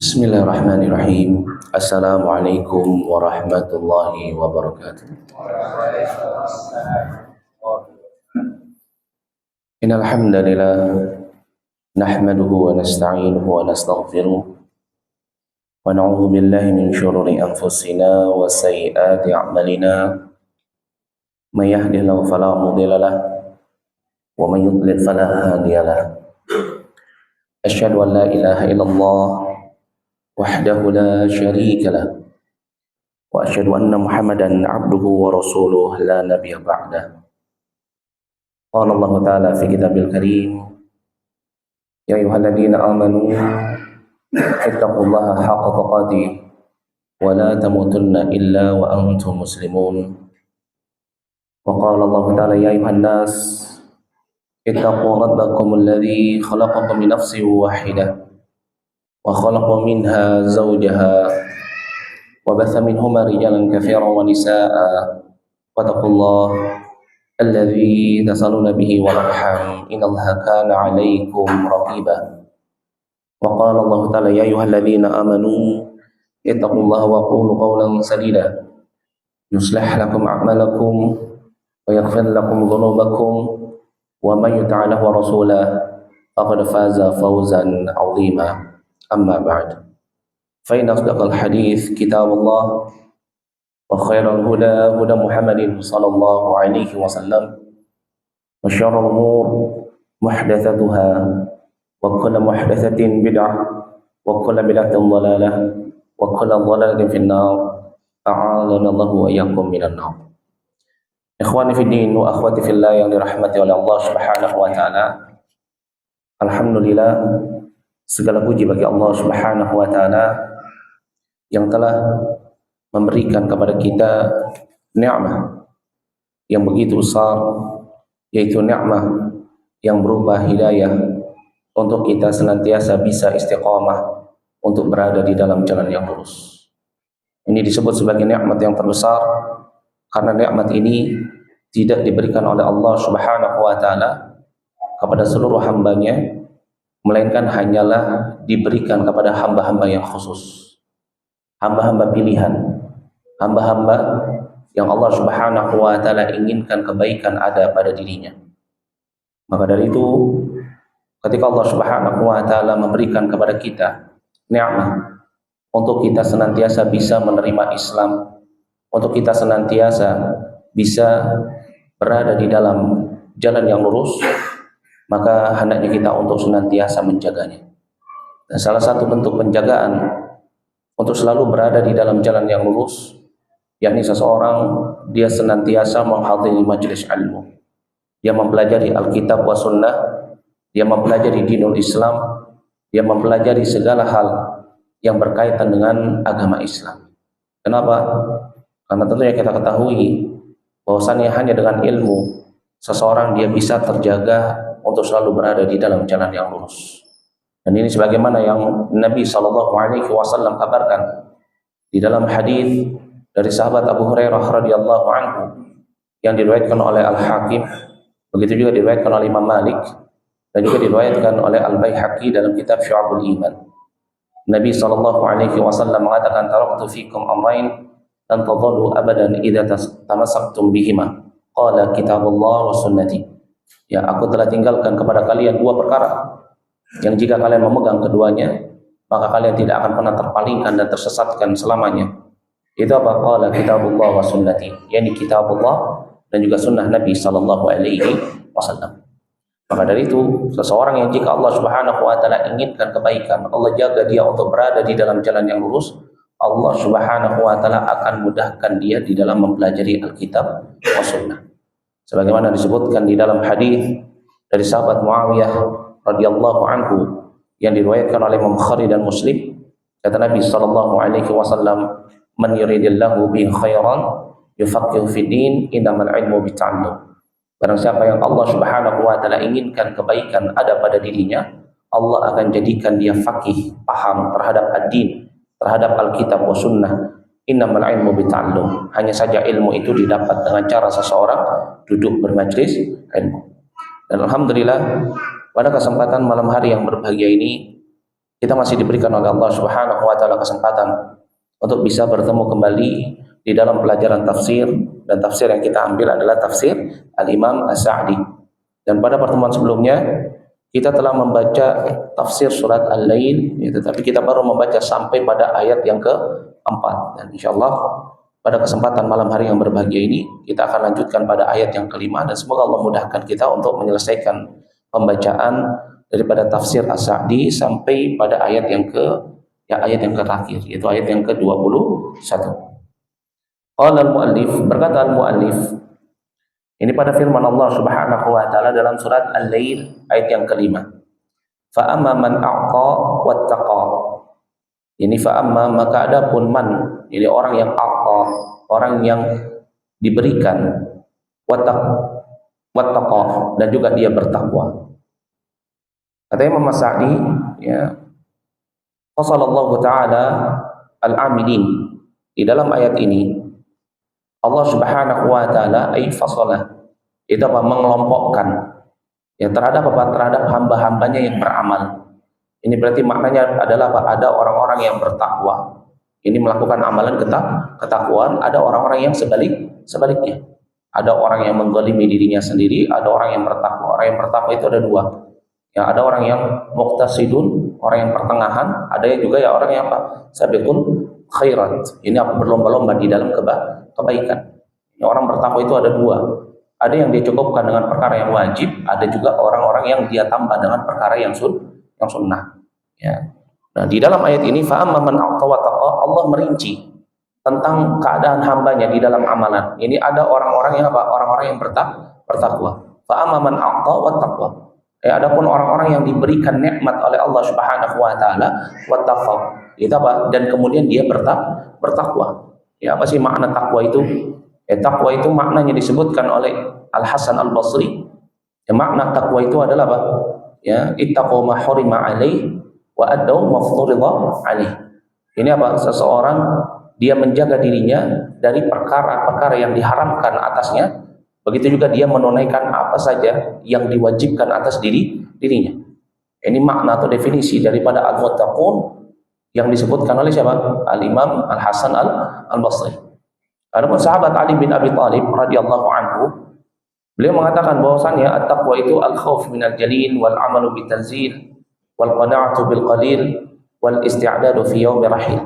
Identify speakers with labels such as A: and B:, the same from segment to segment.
A: Bismillahirrahmanirrahim. Assalamualaikum warahmatullahi wabarakatuh. Innal hamdalillah nahmaduhu wa nasta'inuhu wa nastaghfiruh wa na'udzu billahi min shururi anfusina wa sayyiati a'malina. May yahdihillahu fala mudilla lahu wa may yudlil fala hadiya lahu. Asyhadu an la ilaha illallah wahdahu la syarika lah wa asyhadu anna Muhammadan abduhu wa rasuluh la nabiyya ba'dah. Qala Allah Ta'ala fi kitabil karim, ya ayyuhalladzina amanu ittaqullaha haqqa tuqatih wa la tamutunna illa wa antum muslimun. Wa qala Allah Ta'ala, ya ayyuhan nas ittaqu rabbakum alladzi khalaqakum min nafsin wahidah وخلق منها زوجها وبث منهما رجالا كثيرا ونساء واتقوا الله الذي تسألون به والأرحام إن الله كان عليكم رقيبا. وقال الله تعالى يا أيها الذين آمنوا اتقوا الله وقولوا قولا سديدا يصلح لكم أعمالكم ويغفر لكم ذنوبكم ومن يطع الله ورسوله فقد فاز فوزا عظيما. أما بعد فإن أصدق الحديث كتاب الله وخير الهدى هدى محمد صلى الله عليه وسلم وشر الأمور محدثاتها وكل محدثة بدعة وكل بدعة ضلالة وكل ضلالة في النار أعاذنا الله وإياكم من النار. Ikhwani fi din wa akhwati fillah yang dirahmati oleh Allah Subhanahu wa taala. Alhamdulillah, segala puji bagi Allah Subhanahu wa taala yang telah memberikan kepada kita nikmat yang begitu besar, yaitu nikmat yang berupa hidayah untuk kita senantiasa bisa istiqamah untuk berada di dalam jalan yang lurus. Ini disebut sebagai nikmat yang terbesar karena nikmat ini tidak diberikan oleh Allah Subhanahu wa taala kepada seluruh hambanya, melainkan hanyalah diberikan kepada hamba-hamba yang khusus, hamba-hamba pilihan, hamba-hamba yang Allah Subhanahu wa taala inginkan kebaikan ada pada dirinya. Maka dari itu, ketika Allah Subhanahu wa taala memberikan kepada kita nikmat untuk kita senantiasa bisa menerima Islam, untuk kita senantiasa bisa berada di dalam jalan yang lurus, maka hendaknya kita untuk senantiasa menjaganya. Dan salah satu bentuk penjagaan untuk selalu berada di dalam jalan yang lurus, yakni seseorang dia senantiasa menghadiri majelis ilmu, dia mempelajari Alkitab wa Sunnah, dia mempelajari dinul Islam, dia mempelajari segala hal yang berkaitan dengan agama Islam. Kenapa? Karena tentunya kita ketahui bahwasannya hanya dengan ilmu seseorang dia bisa terjaga untuk selalu berada di dalam jalan yang lurus. Dan ini sebagaimana yang Nabi SAW kabarkan di dalam hadis dari sahabat Abu Hurairah radhiyallahu anhu yang diriwayatkan oleh Al-Hakim, begitu juga diriwayatkan oleh Imam Malik, dan juga diriwayatkan oleh Al-Baihaqi dalam kitab Syu'abul Iman. Nabi SAW mengatakan, taraktu fikum amrayn lan tadhallu abadan idza tamassaktum bihima, qala kitabullah wa sunnati. Ya, aku telah tinggalkan kepada kalian dua perkara yang jika kalian memegang keduanya, maka kalian tidak akan pernah terpalingkan dan tersesatkan selamanya. Itu apa? Qala kitabullah wa sunnati, yakni kitabullah dan juga sunnah Nabi sallallahu alaihi wasallam. Maka dari itu, seseorang yang jika Allah Subhanahu wa taala inginkan kebaikan, Allah jaga dia untuk berada di dalam jalan yang lurus, Allah Subhanahu wa taala akan mudahkan dia di dalam mempelajari Alkitab wa Sunnah. Sebagaimana disebutkan di dalam hadis dari sahabat Muawiyah radhiyallahu anhu yang diriwayatkan oleh Imam Bukhari dan Muslim, kata Nabi sallallahu alaihi wasallam, "Man yuridillahu bihi khairan yufaqihu fid din, innamal ilmu bita'allum." Barang siapa yang Allah Subhanahu wa taala inginkan kebaikan ada pada dirinya, Allah akan jadikan dia faqih, paham terhadap ad-din, terhadap Alkitab wa Sunnah. Innamal ilmu bita'allum. Hanya saja ilmu itu didapat dengan cara seseorang duduk bermajlis ilmu. Dan alhamdulillah pada kesempatan malam hari yang berbahagia ini kita masih diberikan oleh Allah Subhanahu wa taala kesempatan untuk bisa bertemu kembali di dalam pelajaran tafsir, dan tafsir yang kita ambil adalah tafsir Al-Imam As-Sa'di. Dan pada pertemuan sebelumnya kita telah membaca tafsir surat Al-Lail, ya, tetapi kita baru membaca sampai pada ayat yang keempat. Dan insyaallah pada kesempatan malam hari yang berbahagia ini kita akan lanjutkan pada ayat yang kelima, dan semoga Allah mudahkan kita untuk menyelesaikan pembacaan daripada tafsir As-Sa'di sampai pada ayat yang ayat yang terakhir, yaitu ayat yang ke-21. Qala al-muallif, berkata al-muallif, ini pada firman Allah Subhanahu wa taala dalam surat Al-Lail ayat yang kelima. Fa amma man a'ta wattaqa. Ini fa amma, maka adapun man, ini orang yang a'ta, orang yang diberikan, wattaqa, dan juga dia bertakwa. Katanya Imam As-Sa'di, ya, fasallallahu ta'ala al-amilin. Di dalam ayat ini Allah Subhanahu wa taala fasala, itu apa, mengelompokkan, ya, terhadap hamba-hambanya yang beramal. Ini berarti maknanya adalah apa? Ada orang-orang yang bertakwa, ini melakukan amalan ketakwaan. Ada orang-orang yang sebaliknya. Ada orang yang mendzalimi dirinya sendiri, ada orang yang bertakwa. Orang yang bertakwa itu ada dua. Ya, ada orang yang muqtasidun, orang yang pertengahan, ada juga ya orang yang apa? Sabiqul khairat. Ini apa? Berlomba-lomba di dalam kebaikan. Ya, orang bertakwa itu ada dua. Ada yang dia cukupkan dengan perkara yang wajib, ada juga orang-orang yang dia tambah dengan perkara yang sunnah. Ya. Nah, di dalam ayat ini fa amma man a'ta wa taqa, Allah merinci tentang keadaan hambanya di dalam amalan. Ini ada orang-orang yang apa? Orang-orang yang bertakwa. Fa amma man a'ta wa taqwa. Ya, adapun orang-orang yang diberikan nikmat oleh Allah Subhanahu wa taala wattaqau, itu apa? Dan kemudian dia bertakwa. Ya, apa sih makna takwa itu? Ya, takwa itu maknanya disebutkan oleh Al-Hasan Al-Basri. Ya, makna takwa itu adalah apa? Ya, ittaqu ma hurima alaih wa adau ma furida alaih. Ini apa? Seseorang dia menjaga dirinya dari perkara-perkara yang diharamkan atasnya. Begitu juga dia menunaikan apa saja yang diwajibkan atas dirinya. Ini makna atau definisi daripada al-muttaqun yang disebutkan oleh siapa? Al-Imam Al-Hasan Al-Basri. Adapun sahabat Ali bin Abi Thalib radhiyallahu anhu, beliau mengatakan bahwasannya at-taqwa itu al-khauf minal jalil wal amalu bitanzil wal qana'atu bil qalil wal isti'dadu fi yaumir rahil.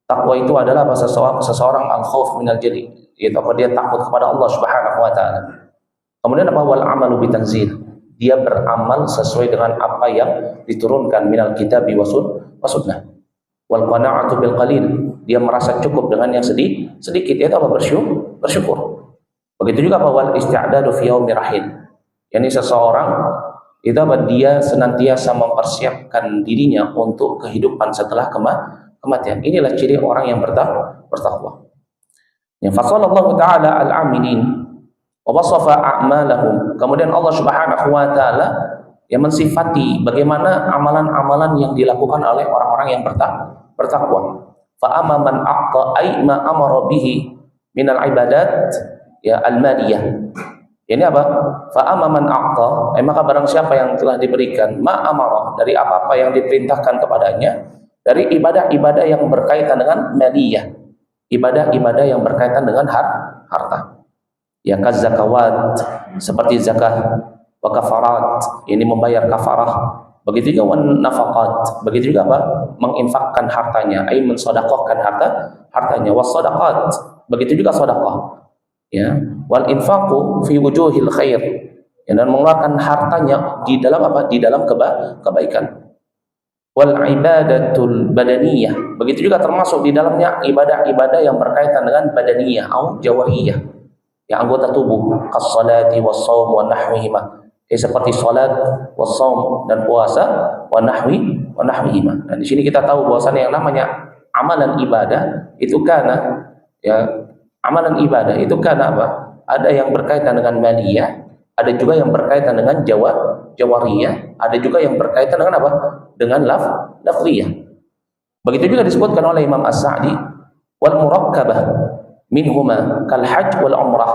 A: Takwa itu adalah bahasa seseorang al-khauf minal jalil, yaitu apa? Dia takut kepada Allah Subhanahu wa taala. Kemudian apa? Wal amalu bitanzil, dia beramal sesuai dengan apa yang diturunkan minal kitabi wa sunnah. Wal qana'atu bil qalil, dia merasa cukup dengan yang sedikit, yaitu apa? Bersyukur. Begitu juga apa? Wal isti'dadu fi yaumir rahil, yakni seseorang itu apa? Dia senantiasa mempersiapkan dirinya untuk kehidupan setelah kematian. Inilah ciri orang yang bertakwa. Ya, fasallallahu ta'ala al-amilin wa wasafa a'malahum. Kemudian Allah Subhanahu wa taala yang mensifati bagaimana amalan-amalan yang dilakukan oleh orang-orang yang bertakwa. Fa amma man a'ta ay ma amara bihi minal ibadat, ya, al-maliyah. Ini apa? Fa amma man a'ta, maka barang siapa yang telah diberikan ma amara, dari apa-apa yang diperintahkan kepadanya, dari ibadah-ibadah yang berkaitan dengan maliyah, ibadah-ibadah yang berkaitan dengan harta. Ya, zakawat, seperti zakat, wa kafarat, ini membayar kafarah. Begitu juga wan nafaqat, begitu juga apa? Menginfakkan hartanya, ai mensedekahkan hartanya. Was sadaqat, begitu juga sedekah. Ya, wal infaqu fi wujuhil khair, ya, dan mengeluarkan hartanya di dalam apa? Di dalam kebaikan. Wal ibadatul badaniyah, begitu juga termasuk di dalamnya ibadah-ibadah yang berkaitan dengan badaniyah atau jawariyah, yang anggota tubuh, kas-salati was-shaum wa nahwihima, seperti salat, was-shaum, dan puasa, wa nahwihima. Dan di sini kita tahu bahwasanya yang namanya amalan ibadah itu karena, ya, amalan ibadah itu karena apa? Ada yang berkaitan dengan maliyah, ada juga yang berkaitan dengan jawariyah, ada juga yang berkaitan dengan apa? Dengan lafziyah. Begitu juga disebutkan oleh Imam As-Sa'di, wal murakkabah minhuma kal hajj wal umrah.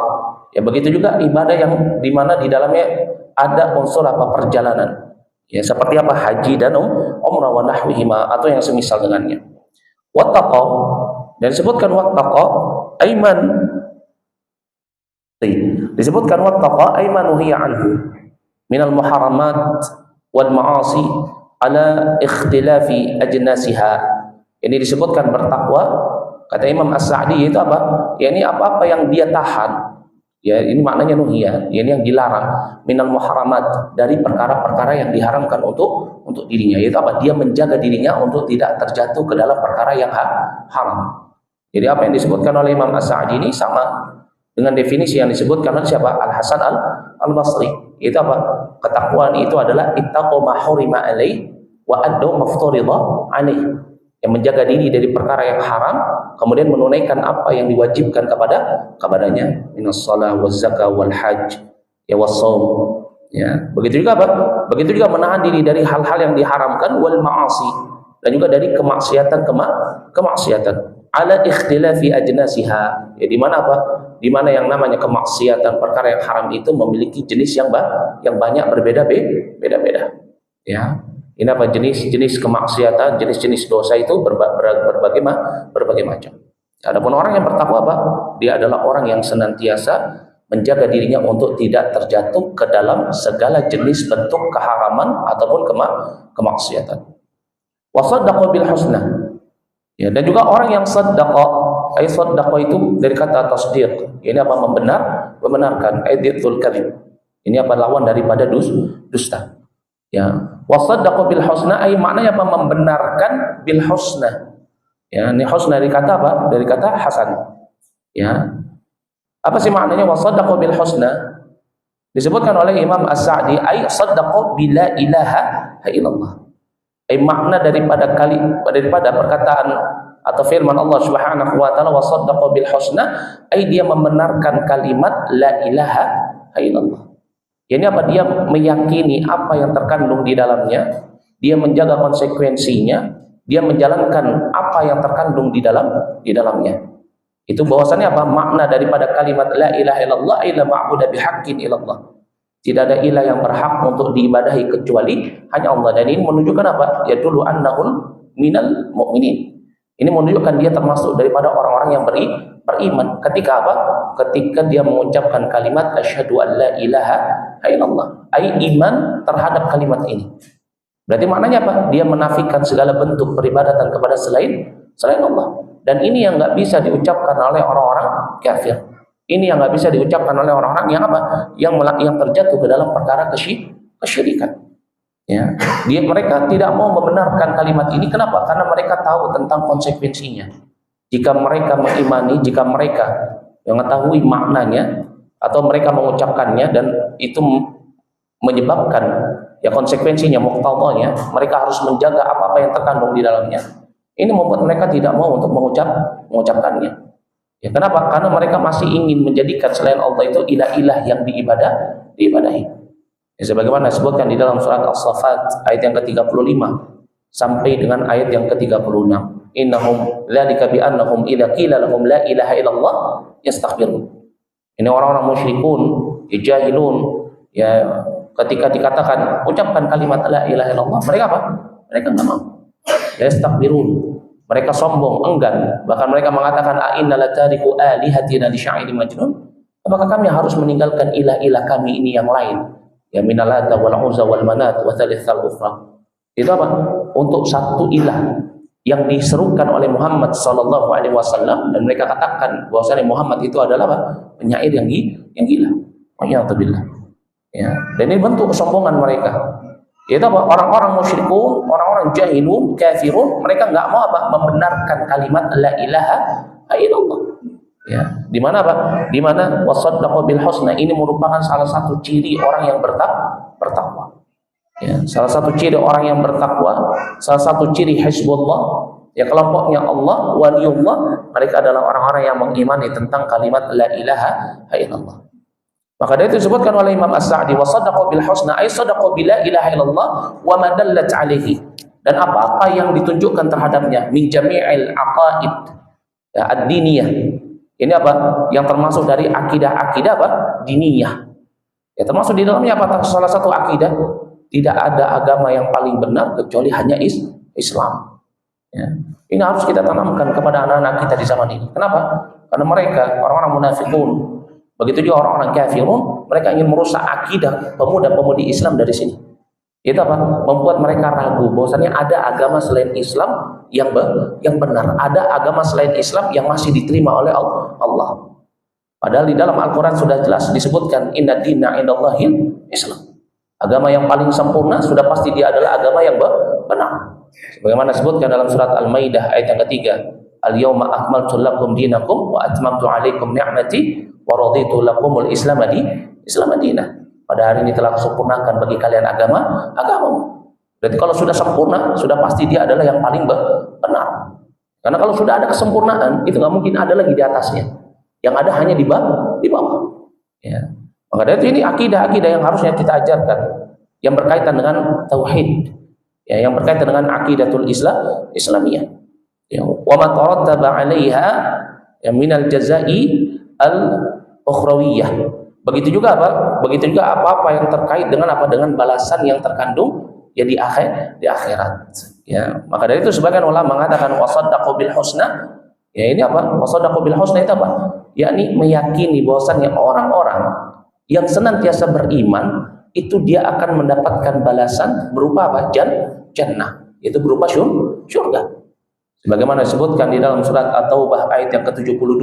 A: Ya, begitu juga ibadah yang dimana di dalamnya ada unsur apa? Perjalanan. Ya, seperti apa? Haji dan umrah wa nahwihima atau yang semisal dengannya. Wattaqa, dan disebutkan wattaqa aiman, disebutkan wattaqa aiman hiya anhu minal muharramat wal ma'asi ala ikhtilafi ajnasiha. Ini disebutkan bertakwa, kata Imam As-Sa'di, itu apa? Ya, ini apa-apa yang dia tahan. Ya, ini maknanya nuhiyah, ya, ini yang dilarang, minal muharramat, dari perkara-perkara yang diharamkan untuk dirinya. Yaitu apa? Dia menjaga dirinya untuk tidak terjatuh ke dalam perkara yang haram. Jadi apa yang disebutkan oleh Imam As-Sa'di ini sama dengan definisi yang disebutkan oleh siapa? Al-Hasan Al-Basri. Itu apa? Ketakwaan itu adalah ittaqu ma hurima alaihi wa addu mafturida alaihi. Yang menjaga diri dari perkara yang haram, kemudian menunaikan apa yang diwajibkan kepadanya, minas shalah waz zakah wal hajj ya was shaum. Ya, begitu juga apa? Begitu juga menahan diri dari hal-hal yang diharamkan, wal ma'asi, dan juga dari kemaksiatan. Ala ikhtilafi ajnasiha. Ya, di mana apa? Di mana yang namanya kemaksiatan, perkara yang haram itu memiliki jenis yang banyak, berbeda-beda. Ya. Ini apa? Jenis-jenis kemaksiatan, jenis-jenis dosa itu berbagai macam. Adapun orang yang bertakwa apa? Dia adalah orang yang senantiasa menjaga dirinya untuk tidak terjatuh ke dalam segala jenis bentuk keharaman ataupun kemaksiatan. Wa saddaqa bil husna. Ya, dan juga orang yang saddaqa, saddaqa itu dari kata tasdiq. Ini apa? Membenarkan, aiditul kadzib. Ini apa? Lawan daripada dusta. Ya, wasaddaqa bil husna, ay maknanya apa? Membenarkan bil husna. Ya, ini husna dari kata apa? Dari kata hasan. Ya. Apa sih maknanya wasaddaqa bil husna? Disebutkan oleh Imam As-Sa'di, ay saddaqa bila ilaha illallah. Ay makna daripada perkataan atau firman Allah Subhanahu wa taala wasaddaqa bil husna, ay dia membenarkan kalimat la ilaha illallah. Ini apa? Dia meyakini apa yang terkandung di dalamnya, dia menjaga konsekuensinya, dia menjalankan apa yang terkandung di dalamnya. Itu bahwasannya apa? Makna daripada kalimat la ilaha illallah illa ma'budu bihaqqin illallah. Tidak ada ilah yang berhak untuk diibadahi kecuali hanya Allah. Dan ini menunjukkan apa? Ya dulu annahul minal mu'minin. Ini menunjukkan dia termasuk daripada orang-orang yang beriman. Ketika apa? Ketika dia mengucapkan kalimat asyhadu an la ilaha illallah, ai iman terhadap kalimat ini. Berarti maknanya apa? Dia menafikan segala bentuk peribadatan kepada selain Allah. Dan ini yang nggak bisa diucapkan oleh orang-orang kafir. Ini yang nggak bisa diucapkan oleh orang-orang yang apa? Yang terjatuh ke dalam perkara kesyirikan. Ya, mereka tidak mau membenarkan kalimat ini. Kenapa? Karena mereka tahu tentang konsekuensinya. Jika mereka mengimani, jika mereka mengetahui maknanya atau mereka mengucapkannya dan itu menyebabkan ya konsekuensinya, muqtadanya, mereka harus menjaga apa-apa yang terkandung di dalamnya. Ini membuat mereka tidak mau untuk mengucapkannya. Ya, kenapa? Karena mereka masih ingin menjadikan selain Allah itu ilah-ilah yang diibadahi. Ya, sebagaimana disebutkan di dalam surat As-Saffat ayat yang ke-35 sampai dengan ayat yang ke-36. Innahum dzalika bi annahum idza qila lahum la ilaha illallah yastakbirun. Ini orang-orang musyrikun, jahilun, ya ketika dikatakan ucapkan kalimat la ilaha illallah, mereka apa? Mereka enggak mau. Yastakbirun. Mereka sombong, enggan. Bahkan mereka mengatakan a inna latariku alihatina li sya'irin majnun. Apakah kami harus meninggalkan ilah-ilah kami ini yang lain? Ya minalata wal uzza wal manat wa thalithal ukhra. Itu apa? Untuk satu ilah yang diserukan oleh Muhammad sallallahu alaihi wasallam, dan mereka katakan bahwasanya Muhammad itu adalah apa? Penyair yang gila. Wa'iyadzubillah. Ya, dan ini bentuk kesombongan mereka. Itu apa? Orang-orang musyrikun, orang-orang jahilun, kafirun, mereka enggak mau apa? Membenarkan kalimat la ilaha illallah. Ya, di mana apa? Di mana wasaddaqa bil husna ini merupakan salah satu ciri orang yang bertakwa. Ya, salah satu ciri orang yang bertakwa, salah satu ciri Hizbullah, ya kelompoknya Allah, waliullah, mereka adalah orang-orang yang mengimani tentang kalimat la ilaha illallah. Maka dari itu disebutkan oleh Imam As-Sa'di wasaddaqa bil husna ay sadaqa bi la ilaha illallah wa ma dallat alaihi, dan apa-apa yang ditunjukkan terhadapnya min jami'il aqaid ya, ad-diniyah. Ini apa? Yang termasuk dari akidah-akidah apa? Diniyah. Ya, termasuk di dalamnya apa? Salah satu akidah tidak ada agama yang paling benar kecuali hanya Islam. Ya. Ini harus kita tanamkan kepada anak-anak kita di zaman ini. Kenapa? Karena mereka orang-orang munafikun, begitu juga orang-orang kafirun, mereka ingin merusak akidah pemuda-pemudi Islam dari sini. Itu apa? Membuat mereka ragu bahwasanya ada agama selain Islam yang benar, ada agama selain Islam yang masih diterima oleh Allah. Padahal di dalam Al-Quran sudah jelas disebutkan inna dina indallahil Islam. Agama yang paling sempurna sudah pasti dia adalah agama yang benar. Sebagaimana disebutkan dalam surat Al-Maidah ayat yang ketiga, al-yawma akmaltu lakum dinakum wa atmamtu alaikum ni'mati wa raditu lakumul Islam madinah. Pada hari ini telah sempurnakan bagi kalian agamamu. Berarti kalau sudah sempurna, sudah pasti dia adalah yang paling benar. Karena kalau sudah ada kesempurnaan, itu nggak mungkin ada lagi di atasnya. Yang ada hanya di bawah. Ya. Maka dari itu ini akidah-akidah yang harusnya kita ajarkan, yang berkaitan dengan tauhid, ya, yang berkaitan dengan akidatul Islamiyah. Ya, wa ma tarattaba 'alaiha ya minal jazai al-ukhrawiyah. Begitu juga apa? Begitu juga apa-apa yang terkait dengan balasan yang terkandung ya di akhirat. Ya, maka dari itu sebagian ulama mengatakan wasaddaqu bil husna. Ya, ini apa? Wasaddaqu bil husna itu apa? Yakni meyakini bahwasannya orang-orang yang senantiasa beriman itu dia akan mendapatkan balasan berupa apa? Jannah. Itu berupa syurga. Sebagaimana disebutkan di dalam surat At-Taubah ayat yang ke-72.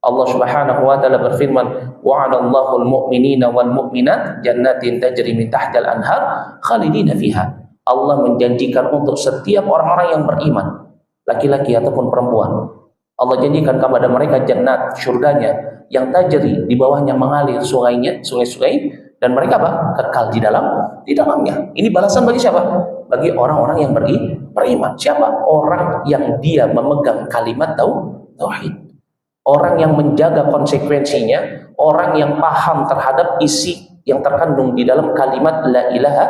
A: Allah Subhanahu wa taala berfirman, wa'adallahu al-mu'minina wal mu'minat jannatin tajri min tahtil anhar khalidina fiha. Allah menjanjikan untuk setiap orang-orang yang beriman, laki-laki ataupun perempuan. Allah janjikan kepada mereka jannat, surganya yang tajri, di bawahnya mengalir sungai-sungai, dan mereka apa? Kekal di dalamnya. Ini balasan bagi siapa? Bagi orang-orang yang beriman. Siapa? Orang yang dia memegang kalimat tauhid. Orang yang menjaga konsekuensinya, orang yang paham terhadap isi yang terkandung di dalam kalimat la ilaha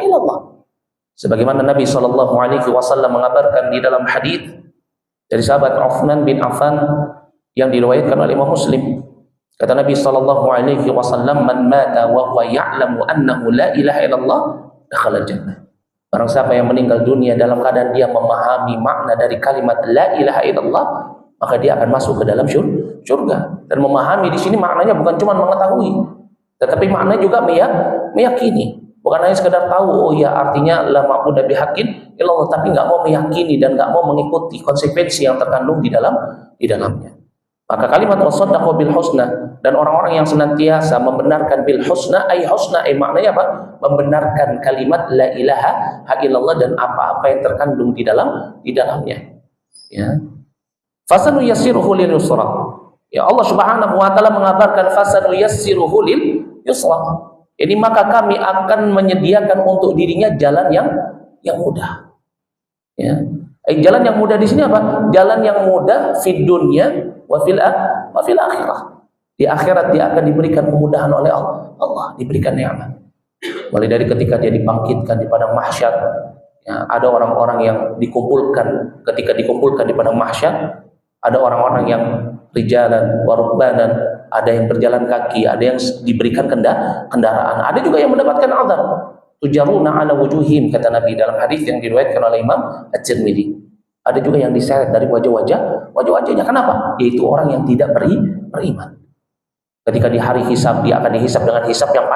A: illallah. Sebagaimana Nabi SAW mengabarkan di dalam hadis dari sahabat Uthman bin Affan yang diriwayatkan oleh Imam Muslim. Kata Nabi SAW, man mata wa huwa ya'lamu annahu la ilaha illallah dakhala jannah. Barang siapa yang meninggal dunia dalam keadaan dia memahami makna dari kalimat la ilaha illallah, maka dia akan masuk ke dalam surga. Dan memahami di sini maknanya bukan cuma mengetahui, tetapi maknanya juga meyakini. Bukan hanya sekedar tahu, oh ya artinya la ma'budu bihaqqin illallah, tapi nggak mau meyakini dan nggak mau mengikuti konsekuensi yang terkandung di dalamnya. Maka kalimat wasaddaqu bil husna, dan orang-orang yang senantiasa membenarkan bil husna ay maknanya apa? Membenarkan kalimat la ilaha illallah dan apa-apa yang terkandung di dalamnya. Ya. Fasanu yassiruhu lil yusra. Ya, Allah Subhanahu wa taala mengabarkan fasanu yassiruhu lil yusra. Ini maka kami akan menyediakan untuk dirinya jalan yang mudah. Ya. Jalan yang mudah di sini apa? Jalan yang mudah fid dunya wa fil akhirah. Di akhirat dia akan diberikan kemudahan oleh Allah, diberikan nikmat. Mulai dari ketika dia dibangkitkan di padang mahsyar, ya, ada orang-orang yang dikumpulkan ketika dikumpulkan di padang mahsyar. Ada orang-orang yang rijalan, warukbanan, ada yang berjalan kaki, ada yang diberikan kendaraan, ada juga yang mendapatkan azab. Tujaruna ala wujuhim, kata Nabi dalam hadis yang diriwayatkan oleh Imam At-Tirmidzi. Ada juga yang diseret dari wajah-wajahnya. Kenapa? Yaitu orang yang tidak beriman. Ketika di hari hisab, dia akan dihisab dengan hisab yang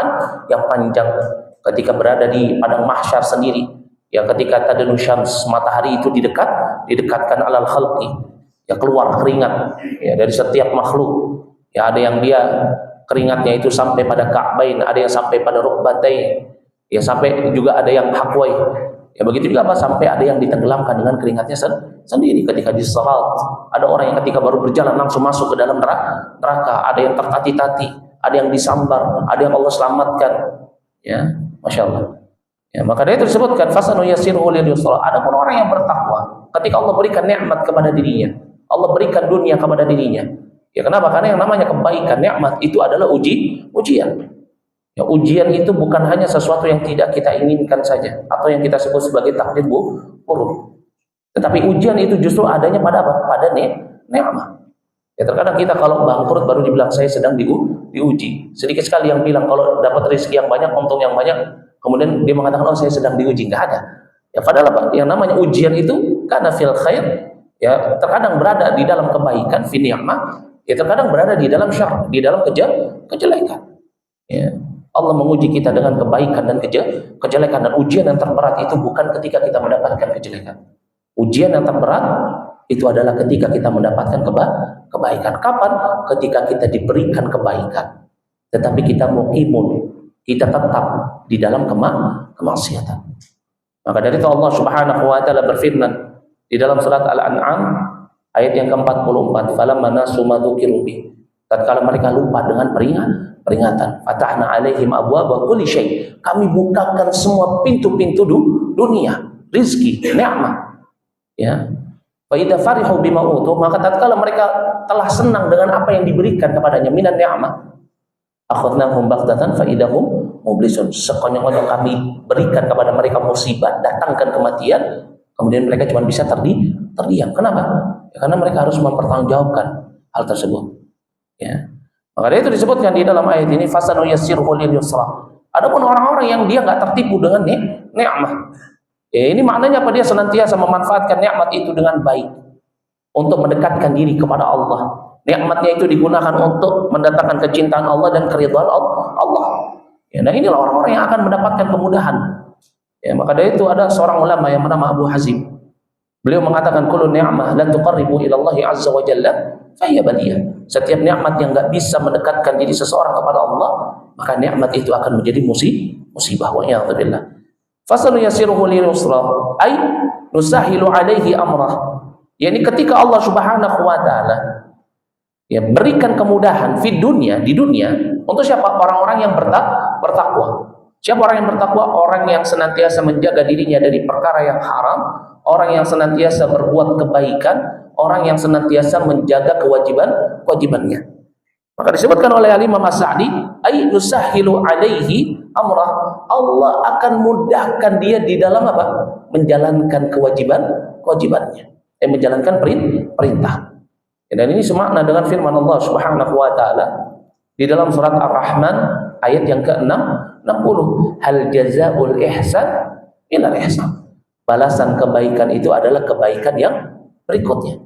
A: panjang. Ketika berada di padang mahsyar sendiri, ya ketika tadnu syams, matahari itu didekatkan alal khalqi. Ya keluar keringat ya dari setiap makhluk. Ya ada yang dia keringatnya itu sampai pada ka'bain, ada yang sampai pada rukbatain. Ya sampai juga ada yang hakwai. Ya begitu juga apa sampai ada yang ditenggelamkan dengan keringatnya sendiri ketika di salat. Ada orang yang ketika baru berjalan langsung masuk ke dalam neraka, ada yang tertati-tati, ada yang disambar, ada yang Allah selamatkan. Ya, Masya Allah. Ya, maka dari itu disebutkan fasanu yassiruhu lil yusra. Adapun orang yang bertakwa, ketika Allah berikan nikmat kepada dirinya, Allah berikan dunia kepada dirinya. Ya kenapa? Karena yang namanya kebaikan, nikmat itu adalah ujian. Ya, ujian itu bukan hanya sesuatu yang tidak kita inginkan saja atau yang kita sebut sebagai takdir buruk. Tetapi ujian itu justru adanya pada apa? Pada nikmat. Ya terkadang kita kalau bangkrut baru dibilang saya sedang diuji. Sedikit sekali yang bilang kalau dapat rezeki yang banyak, untung yang banyak, kemudian dia mengatakan, oh saya sedang diuji. Nggak ada. Ya padahal apa? Yang namanya ujian itu karena fil khair, ya terkadang berada di dalam kebaikan, fi ni'mah, ya terkadang berada di dalam syarr, di dalam kejelekan. Ya. Allah menguji kita dengan kebaikan dan kejelekan, dan ujian yang terberat itu bukan ketika kita mendapatkan kejelekan. Ujian yang terberat itu adalah ketika kita mendapatkan kebaikan. Kapan? Ketika kita diberikan kebaikan, tetapi kita muqimun, kita tetap di dalam kemaksiatan. Maka dari itu Allah Subhanahu wa taala berfirman di dalam surat Al-An'am ayat yang ke-44, falamma nasu ma dzukiru bih, tatkala mereka lupa dengan peringatan, fatahna alaihim abwaaba kulli syai, kami bukakan semua pintu-pintu dunia, rizki, nikmat. Ya. Fa idza farihu bima utu, maka tatkala mereka telah senang dengan apa yang diberikan kepadanya minan ni'mah, akhadnahum baghtatan fa idahum mublisun, sekonyong-konyong kami berikan kepada mereka musibah, datangkan kematian, kemudian mereka cuma bisa terdiam. Kenapa? Ya, karena mereka harus mempertanggungjawabkan hal tersebut. Ya. Maka itu disebutkan di dalam ayat ini, fasanu yassirhu lil yusra. Adapun orang-orang yang dia nggak tertipu dengan nikmat, ya ini maknanya apa? Dia senantiasa memanfaatkan nikmat itu dengan baik untuk mendekatkan diri kepada Allah. Nikmatnya itu digunakan untuk mendatangkan kecintaan Allah dan keridhaan Allah. Ya, nah inilah orang-orang yang akan mendapatkan kemudahan. Ya, maka dari itu ada seorang ulama yang bernama Abu Hazim. Beliau mengatakan, kullu ni'mah la tuqarribu ila Allah azza wa jalla fa hiya baliyah. Setiap nikmat yang enggak bisa mendekatkan diri seseorang kepada Allah, maka nikmat itu akan menjadi musibah. Wa ya'udzubillah. Fasanu yasiruhu lil yusra, ay nusahilu alaihi amrah. Yani ketika Allah Subhanahu wa taala ya berikan kemudahan di dunia untuk siapa? Orang-orang yang bertakwa. Siapa orang yang bertakwa? Orang yang senantiasa menjaga dirinya dari perkara yang haram, orang yang senantiasa berbuat kebaikan, orang yang senantiasa menjaga kewajibannya. Maka disebutkan oleh Imam As-Sa'di, ay nusahilu alaihi amrah, Allah akan mudahkan dia di dalam apa? Menjalankan kewajibannya, menjalankan perintah. Dan ini semakna dengan firman Allah Subhanahu wa taala di dalam surat Ar-Rahman ayat yang ke-60, hal jazaa'ul ihsan illa ihsan. Balasan kebaikan itu adalah kebaikan yang berikutnya.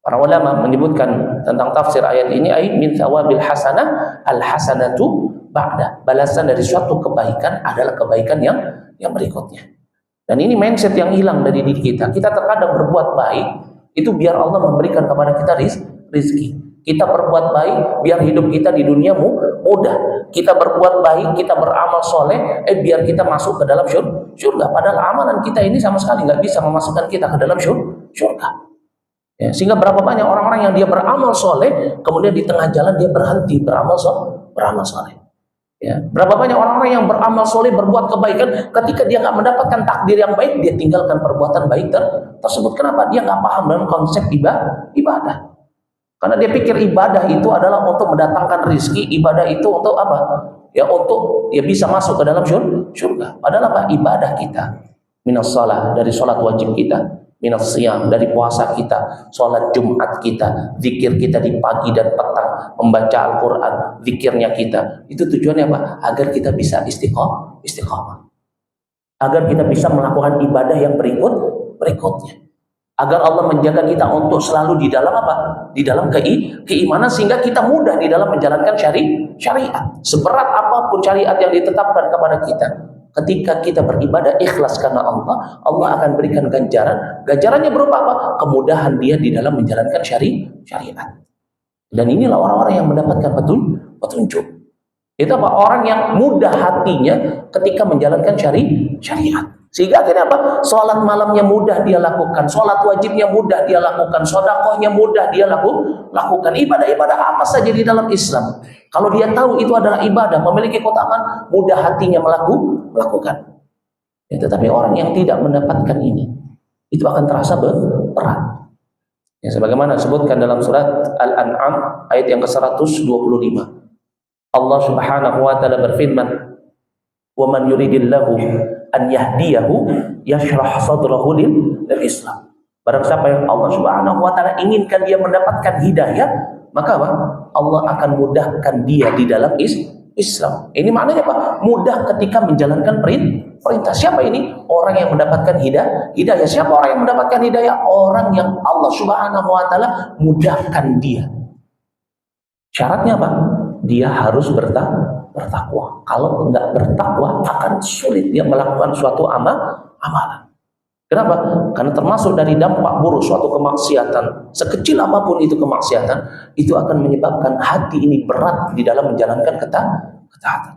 A: Para ulama menyebutkan tentang tafsir ayat ini, ayat min thawabil hasanah al hasanatu ba'da. Balasan dari suatu kebaikan adalah kebaikan yang berikutnya. Dan ini mindset yang hilang dari diri kita. Kita terkadang berbuat baik itu biar Allah memberikan kepada kita rizki. Kita berbuat baik biar hidup kita di dunia mudah. Kita berbuat baik, kita beramal soleh, biar kita masuk ke dalam surga. Padahal amalan kita ini sama sekali nggak bisa memasukkan kita ke dalam surga. Ya, sehingga berapa banyak orang-orang yang dia beramal soleh, kemudian di tengah jalan dia berhenti beramal soleh. Ya, berapa banyak orang-orang yang beramal soleh, berbuat kebaikan, ketika dia nggak mendapatkan takdir yang baik, dia tinggalkan perbuatan baik tersebut. Kenapa? Dia nggak paham dalam konsep ibadah. Karena dia pikir ibadah itu adalah untuk mendatangkan rizki, ibadah itu untuk apa? Ya untuk ya bisa masuk ke dalam surga. Padahal apa? Ibadah kita, minas shalah, dari sholat wajib kita, minas siyam, dari puasa kita, sholat Jumat kita, zikir kita di pagi dan petang, membaca Al-Quran, zikirnya kita. Itu tujuannya apa? Agar kita bisa istiqamah. Agar kita bisa melakukan ibadah yang berikutnya. Agar Allah menjaga kita untuk selalu di dalam apa? Di dalam keimanan, sehingga kita mudah di dalam menjalankan syariat. Seberat apapun syariat yang ditetapkan kepada kita, ketika kita beribadah ikhlas karena Allah, Allah akan berikan ganjaran. Ganjarannya berupa apa? Kemudahan dia di dalam menjalankan syariat. Dan inilah orang-orang yang mendapatkan petunjuk. Itu apa? Orang yang mudah hatinya ketika menjalankan syariat. Sehingga akhirnya apa? Sholat malamnya mudah dia lakukan, sholat wajibnya mudah dia lakukan, sodakohnya mudah dia lakukan. Ibadah-ibadah apa saja di dalam Islam, kalau dia tahu itu adalah ibadah, memiliki keutamaan, mudah hatinya melakukan. Ya, tetapi orang yang tidak mendapatkan ini, itu akan terasa berat. Ya, sebagaimana disebutkan dalam surat Al-An'am ayat yang ke-125. Allah Subhanahu wa taala berfirman, "Wa man yuridillahu an yahdiyahu yashrah sadrahu lil Islam." Barang siapa yang Allah Subhanahu wa taala inginkan dia mendapatkan hidayah, maka apa? Allah akan mudahkan dia di dalam Islam. Ini maknanya apa? Mudah ketika menjalankan perintah. Siapa ini? Orang yang mendapatkan hidayah. Siapa orang yang mendapatkan hidayah? Orang yang Allah Subhanahu wa taala mudahkan dia. Syaratnya apa? Dia harus bertakwa. Kalau enggak bertakwa akan sulit dia melakukan suatu amalan. Kenapa? Karena termasuk dari dampak buruk suatu kemaksiatan, sekecil apapun itu kemaksiatan, itu akan menyebabkan hati ini berat di dalam menjalankan ketaatan.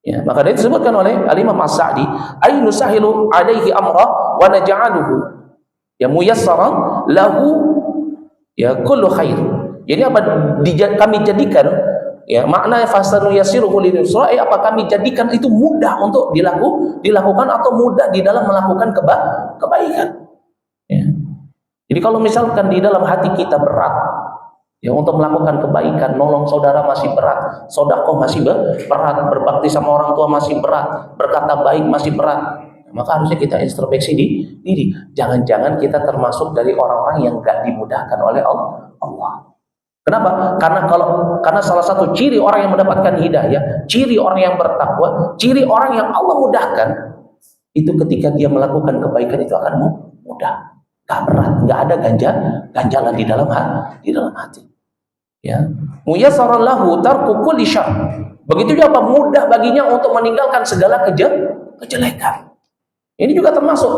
A: Ya, maka dia disebutkan oleh Al-Imam As-Sa'di, "Ainu sahilu alaihi amra wa naj'aluhu ya muyassaran lahu ya kullu khair." Jadi apa kami jadikan ya makna fasanu yasiruhu lil yusra, apa kami jadikan itu mudah untuk dilakukan atau mudah di dalam melakukan kebaikan. Ya. Jadi kalau misalkan di dalam hati kita berat ya untuk melakukan kebaikan, nolong saudara masih berat, sedekah masih berat, berbakti sama orang tua masih berat, berkata baik masih berat, maka harusnya kita introspeksi diri. Jangan-jangan kita termasuk dari orang-orang yang gak dimudahkan oleh Allah. Kenapa? Karena salah satu ciri orang yang mendapatkan hidayah, ciri orang yang bertakwa, ciri orang yang Allah mudahkan, itu ketika dia melakukan kebaikan itu akan mudah, gak berat, gak ada ganjalan di dalam hati. Ya, muyassaran lahu tarku kulli syarr. Begitu juga mudah baginya untuk meninggalkan segala kejelekan. Ini juga termasuk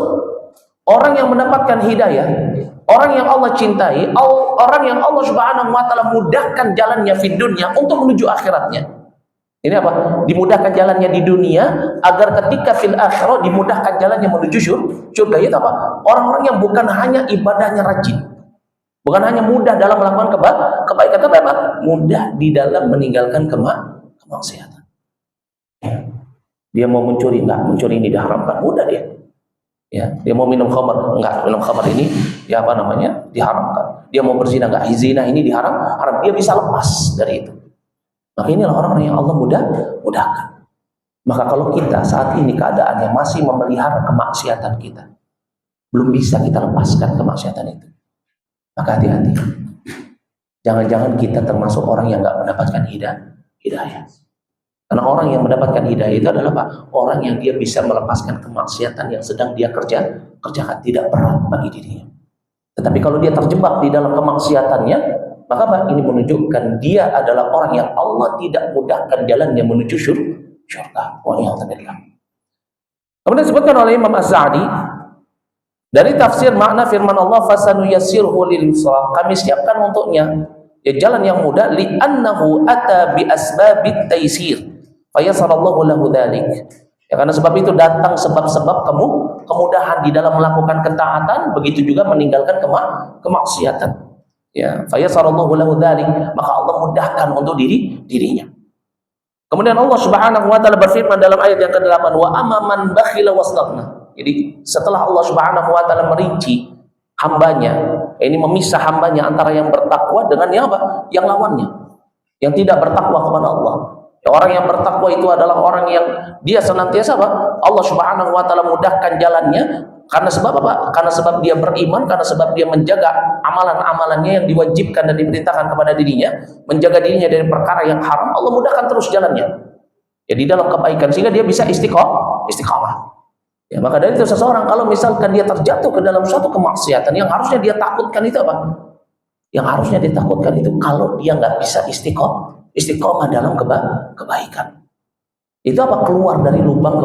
A: orang yang mendapatkan hidayah, orang yang Allah cintai, orang yang Allah Subhanahu wa taala mudahkan jalannya di dunia untuk menuju akhiratnya. Ini apa? Dimudahkan jalannya di dunia agar ketika fil akhirah dimudahkan jalannya menuju surga. Itu apa? Orang-orang yang bukan hanya ibadahnya rajin, bukan hanya mudah dalam melakukan kebaikan, tapi apa? Mudah di dalam meninggalkan kemaksiatan. Dia mau mencuri, mencuri ini diharamkan, mudah dia. Ya, dia mau minum khamar, minum khamar ini ya diharamkan. Dia mau berzina, zina ini haram. Dia bisa lepas dari itu. Maka inilah orang-orang yang Allah mudahkan. Maka kalau kita saat ini keadaannya masih memelihara kemaksiatan kita, belum bisa kita lepaskan kemaksiatan itu, maka hati-hati. Jangan-jangan kita termasuk orang yang nggak mendapatkan hidayah. Karena orang yang mendapatkan hidayah itu adalah apa? Orang yang dia bisa melepaskan kemaksiatan yang sedang dia kerjakan, tidak berat bagi dirinya. Tetapi kalau dia terjebak di dalam kemaksiatannya, maka apa? Ini menunjukkan dia adalah orang yang Allah tidak mudahkan jalannya menuju syurga. Kemudian disebutkan oleh Imam Az-Sa'di dari tafsir makna firman Allah, "Fasanu yassirhu lil yusra." Kami siapkan untuknya ya jalan yang mudah, li'annahu ata bi asbabit taysir. Fayassarallahu lahu dzalik. Ya, karena sebab itu datang sebab-sebab kemudahan di dalam melakukan ketaatan, begitu juga meninggalkan kemaksiatan. Ya, fayassarallahu lahu dzalik, maka Allah mudahkan untuk dirinya. Kemudian Allah Subhanahu wa taala berfirman dalam ayat yang ke-8, wa amman bakhila wastaghna. Jadi setelah Allah Subhanahu wa taala merinci hambanya, ini memisah hambanya antara yang bertakwa dengan yang apa? Yang lawannya, yang tidak bertakwa kepada Allah. Ya, orang yang bertakwa itu adalah orang yang dia senantiasa apa? Allah Subhanahu wa taala mudahkan jalannya. Karena sebab apa? Karena sebab dia beriman, karena sebab dia menjaga amalan-amalannya yang diwajibkan dan diperintahkan kepada dirinya, menjaga dirinya dari perkara yang haram, Allah mudahkan terus jalannya. Ya, di dalam kebaikan sehingga dia bisa istiqamah. Ya, maka dari itu seseorang kalau misalkan dia terjatuh ke dalam suatu kemaksiatan, yang harusnya dia takutkan itu apa? Yang harusnya dia takutkan itu kalau dia nggak bisa istiqomah dalam kebaikan. Itu apa? Keluar dari lubang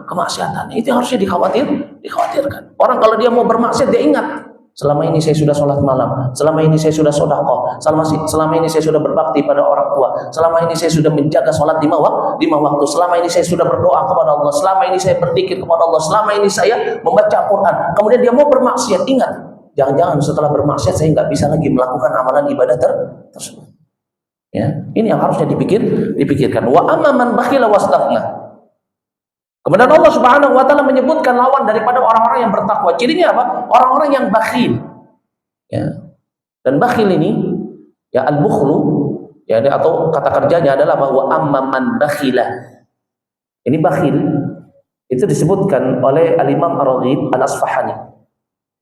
A: kemaksiatan. Itu yang harusnya dikhawatirkan. Orang kalau dia mau bermaksiat, dia ingat, selama ini saya sudah sholat malam, selama ini saya sudah sedekah, selama ini saya sudah berbakti pada orang tua, selama ini saya sudah menjaga sholat lima waktu, selama ini saya sudah berdoa kepada Allah, selama ini saya berzikir kepada Allah, selama ini saya membaca Quran. Kemudian dia mau bermaksiat, ingat, jangan-jangan setelah bermaksiat saya nggak bisa lagi melakukan amalan ibadah tersebut. Ya, ini yang harusnya dipikirkan. Wa amman bakhila wastaghna. Kemudian Allah Subhanahu wa taala menyebutkan lawan daripada orang-orang yang bertakwa. Cirinya apa? Orang-orang yang bakhil. Ya. Dan bakhil ini ya al-bukhlu ya, atau kata kerjanya adalah bahwa amman bakhila. Ini bakhil itu disebutkan oleh Al-Imam Ar-Raghib Al-Asfahani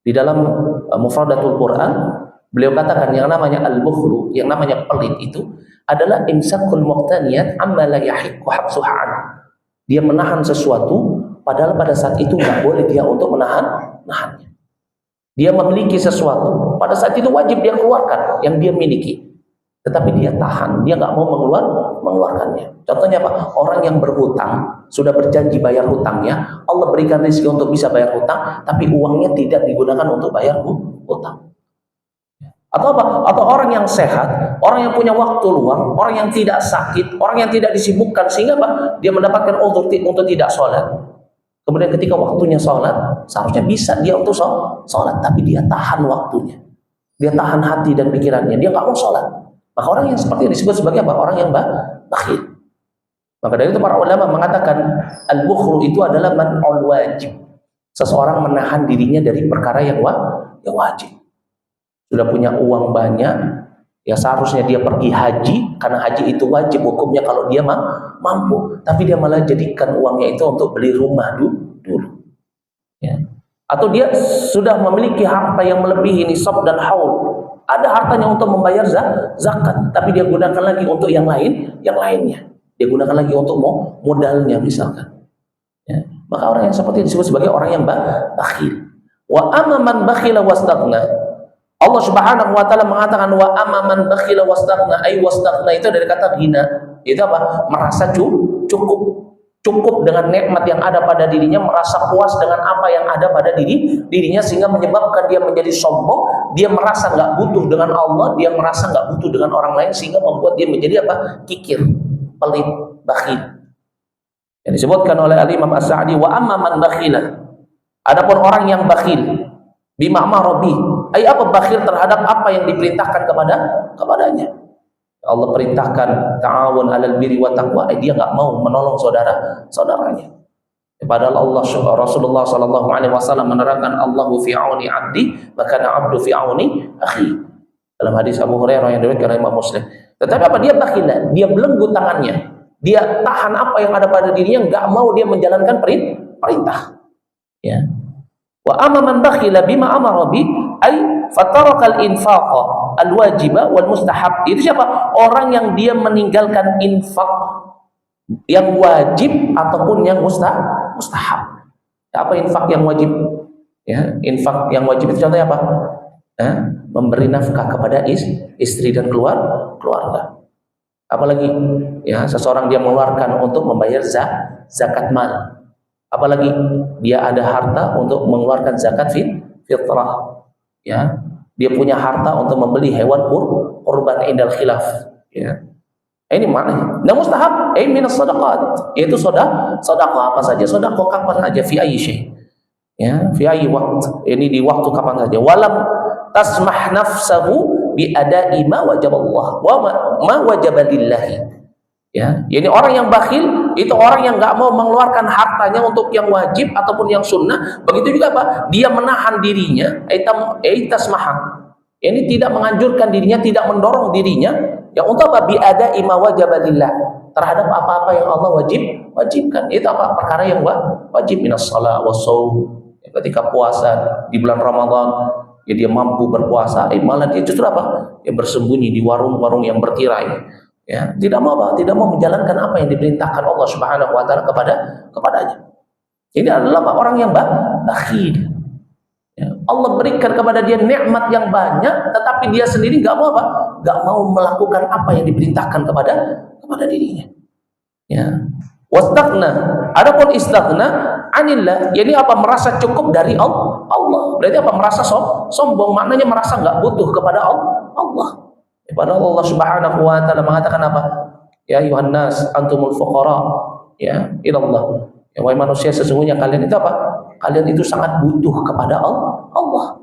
A: di dalam Mufradatul Quran. Beliau katakan yang namanya al-bukhlu, yang namanya pelit itu adalah imsakul muqtaniyat amma la yahiqqu habsuha an. Dia menahan sesuatu padahal pada saat itu nggak boleh dia untuk menahannya. Dia memiliki sesuatu, pada saat itu wajib dia keluarkan yang dia miliki. Tetapi dia tahan, dia nggak mau mengeluarkannya. Contohnya apa? Orang yang berhutang, sudah berjanji bayar hutangnya, Allah berikan rezeki untuk bisa bayar hutang, tapi uangnya tidak digunakan untuk bayar hutang. Atau apa? Atau orang yang sehat, orang yang punya waktu luang, orang yang tidak sakit, orang yang tidak disibukkan, sehingga apa? Dia mendapatkan uzur untuk tidak sholat. Kemudian ketika waktunya sholat, seharusnya bisa dia untuk sholat, tapi dia tahan waktunya. Dia tahan hati dan pikirannya, dia nggak mau sholat. Maka orang yang seperti ini disebut sebagai apa? Orang yang bakhil. Maka dari itu para ulama mengatakan al-bukhlu itu adalah man'ul wajib. Seseorang menahan dirinya dari perkara yang wajib. Sudah punya uang banyak, ya seharusnya dia pergi haji, karena haji itu wajib hukumnya kalau dia mampu. Tapi dia malah jadikan uangnya itu untuk beli rumah dulu. Ya. Atau dia sudah memiliki harta yang melebihi nisab dan haul. Ada hartanya untuk membayar zakat, tapi dia gunakan lagi untuk yang lainnya. Dia gunakan lagi untuk modalnya misalkan. Ya. Maka orang yang seperti ini disebut sebagai orang yang bakhil. Wa amma man bakhila wastaghna. Allah Subhanahu wa taala mengatakan wa amma man bakhila wastaghna, ay wastaghna itu dari kata ghina. Itu apa? Merasa cukup dengan nikmat yang ada pada dirinya, merasa puas dengan apa yang ada pada dirinya, sehingga menyebabkan dia menjadi sombong. Dia merasa nggak butuh dengan Allah, dia merasa nggak butuh dengan orang lain, sehingga membuat dia menjadi apa? Kikir, pelit, bakhil. Yang disebutkan oleh Al-Imam As-Sa'di, wa amma man bakhila. Adapun orang yang bakhil, bima amarabi, ay apa bakhil terhadap apa yang diperintahkan kepadanya. Allah perintahkan ta'awun 'alal birri wa taqwa, dia enggak mau menolong saudaranya. Padahal Rasulullah sallallahu alaihi wasallam menerangkan Allahu fi auni 'abdi, maka 'abdu fi auni akhi. Dalam hadis Abu Hurairah yang diriwayatkan oleh Imam Muslim. Tetapi apa? Dia bakhil, dia belenggu tangannya. Dia tahan apa yang ada pada dirinya, enggak mau dia menjalankan perintah. Ya. Wa amma man bakhila bima amara bi ay fatarakal infaqa al-wajiba wal mustahab. Itu siapa? Orang yang dia meninggalkan infak yang wajib ataupun yang mustahab. Apa infak yang wajib? Ya, infak yang wajib itu contohnya apa? Memberi nafkah kepada istri dan keluarga. Apalagi ya, seseorang dia mengeluarkan untuk membayar zakat mal. Apalagi dia ada harta untuk mengeluarkan zakat fitrah. Ya, dia punya harta untuk membeli hewan kurban indal khilaf. Ya, ini mana? Nah mustahab, minas sadaqat, yaitu sedekah apa saja, sedekah kapan saja, fi ayyi syai. Ya, fi ayyi waqt. Ini di waktu kapan saja. Walam tasmah nafsahu bi ada'i ma wajaballah wa ma wajaba lillahi. Ya, ini orang yang bakhil itu orang yang nggak mau mengeluarkan hartanya untuk yang wajib ataupun yang sunnah. Begitu juga apa? Dia menahan dirinya, tasmah. Ini tidak menganjurkan dirinya, tidak mendorong dirinya yang untuk apa? Bi'ada'i ma wajabalillah, terhadap apa-apa yang Allah wajibkan. Itu apa? Perkara yang wajib, minas shalah was shaum. Ketika puasa di bulan Ramadan, ya dia mampu berpuasa, malah dia justru apa? Ya bersembunyi di warung-warung yang bertirai. Ya, tidak mau menjalankan apa yang diperintahkan Allah Subhanahu wa taala kepadanya. Ini adalah orang yang bakhil. Ya, Allah berikan kepada dia nikmat yang banyak, tetapi dia sendiri nggak mau nggak mau melakukan apa yang diperintahkan kepada dirinya. Ya. Wastaghna. Adapun istaghna anillah, yani apa? Merasa cukup dari Allah. Berarti apa? Merasa sombong, maknanya merasa nggak butuh kepada Allah. Padahal Allah Subhanahu wa taala mengatakan apa? Ya ayuhan nas antumul fuqara ya ilallah. Ya wahai manusia, sesungguhnya kalian itu apa? Kalian itu sangat butuh kepada Allah.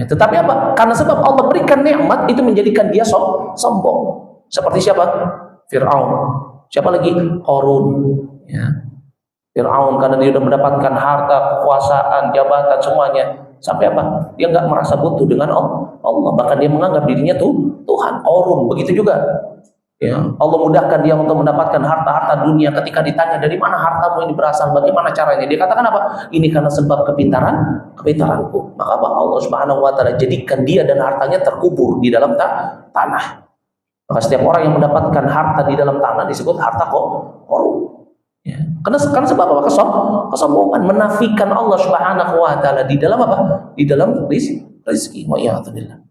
A: Ya, tetapi apa? Karena sebab Allah berikan nikmat itu menjadikan dia sombong. Seperti siapa? Fir'aun. Siapa lagi? Qarun. Ya. Fir'aun karena dia sudah mendapatkan harta, kekuasaan, jabatan semuanya. Sampai apa? Dia nggak merasa butuh dengan Allah, bahkan dia menganggap dirinya Tuhan. Qarun begitu juga. Ya, Allah mudahkan dia untuk mendapatkan harta-harta dunia. Ketika ditanya dari mana hartamu ini berasal, bagaimana caranya, dia katakan apa? Ini karena sebab kepintaranku. Maka apa? Allah Subhanahu wa taala jadikan dia dan hartanya terkubur di dalam tanah. Maka setiap orang yang mendapatkan harta di dalam tanah disebut harta korup. Ya. Karena sebab apa? Kesombongan, menafikan Allah Subhanahu wa taala di dalam apa? Di dalam rezeki. Wa ya'udzubillah.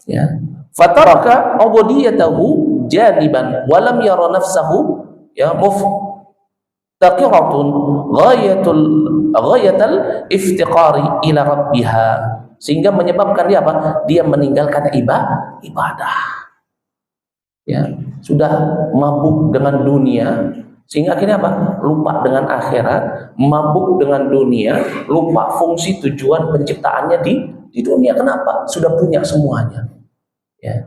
A: Ya. Fataraka ubudiyatahu janiban wa lam yara nafsahu ya muftaqiratun ghayatal iftiqari ila rabbiha, sehingga menyebabkan dia apa? Dia meninggalkan ibadah. Ya, sudah mabuk dengan dunia sehingga akhirnya apa? Lupa dengan akhirat, mabuk dengan dunia, lupa fungsi tujuan penciptaannya di dunia. Kenapa? Sudah punya semuanya. Ya.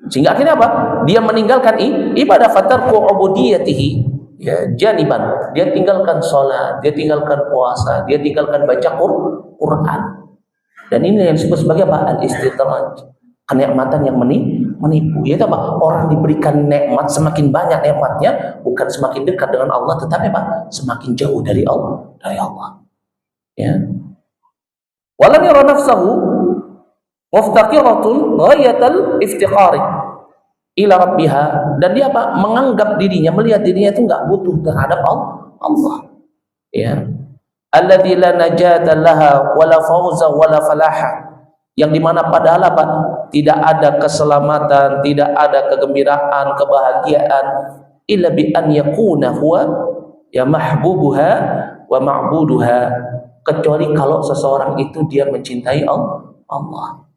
A: Sehingga akhirnya apa? Dia meninggalkan ibadah, fatarku ubudiyatihi ya janiban. Dia tinggalkan sholat, dia tinggalkan puasa, dia tinggalkan baca Quran. Dan ini yang disebut sebagai apa? Al-istidraj. Kenikmatan yang menipu. Yaitu apa? Orang diberikan nikmat, semakin banyak nikmatnya, bukan semakin dekat dengan Allah, tetapi apa? Semakin jauh dari Allah. Ya. Walam yara nafsahu muftaqiratun ghayatal iftiqari ila rabbiha, dan dia apa? Menganggap dirinya, melihat dirinya itu enggak butuh terhadap Allah. Ya. Alladzi la najata laha wala fawza wala falaha, yang dimana padahal apa? Tidak ada keselamatan, tidak ada kegembiraan, kebahagiaan, illa bi an yakuna huwa ya mahbubuha wa ma'buduha, kecuali kalau seseorang itu dia mencintai Allah.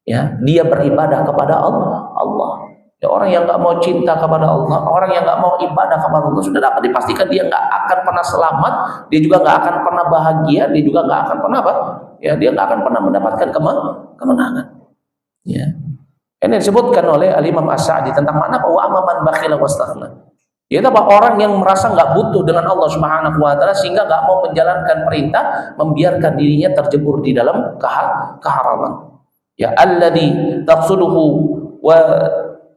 A: Ya, dia beribadah kepada Allah. Ya, orang yang nggak mau cinta kepada Allah, orang yang nggak mau ibadah kepada Allah, sudah dapat dipastikan dia nggak akan pernah selamat, dia juga nggak akan pernah bahagia, dia juga nggak akan pernah apa? Ya, dia nggak akan pernah mendapatkan kemenangan. Ya. Ini disebutkan oleh Al-Imam As-Sa'di tentang makna bahwa amaman bakhila wastaghna. Yaitu apa? Orang yang merasa nggak butuh dengan Allah Subhanahu wa taala sehingga nggak mau menjalankan perintah, membiarkan dirinya terjebur di dalam keharaman. Ya, alladzi taqsuduhu wa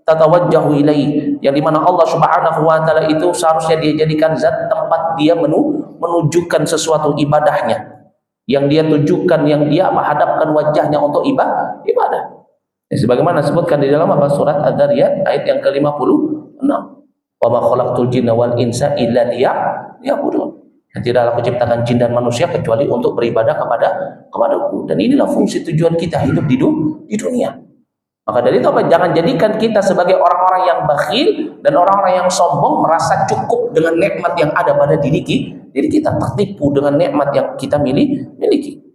A: tatawajjahu ilaih, yang dimana Allah Subhanahu wa taala itu seharusnya dia jadikan zat tempat dia menunjukkan sesuatu ibadahnya, yang dia tujukan, yang dia hadapkan wajahnya untuk ibadah. Ya, sebagaimana disebutkan di dalam apa? Surat Ad-Dariyat ayat yang ke-56. Wa ma khalaqtul jinna wal insa illa liya'budun. Tidaklah aku ciptakan jin dan manusia kecuali untuk beribadah kepadaku. Dan inilah fungsi tujuan kita hidup di dunia. Maka dari itu apa? Jangan jadikan kita sebagai orang-orang yang bakhil dan orang-orang yang sombong, merasa cukup dengan nikmat yang ada pada diri kita, tertipu dengan nikmat yang kita miliki.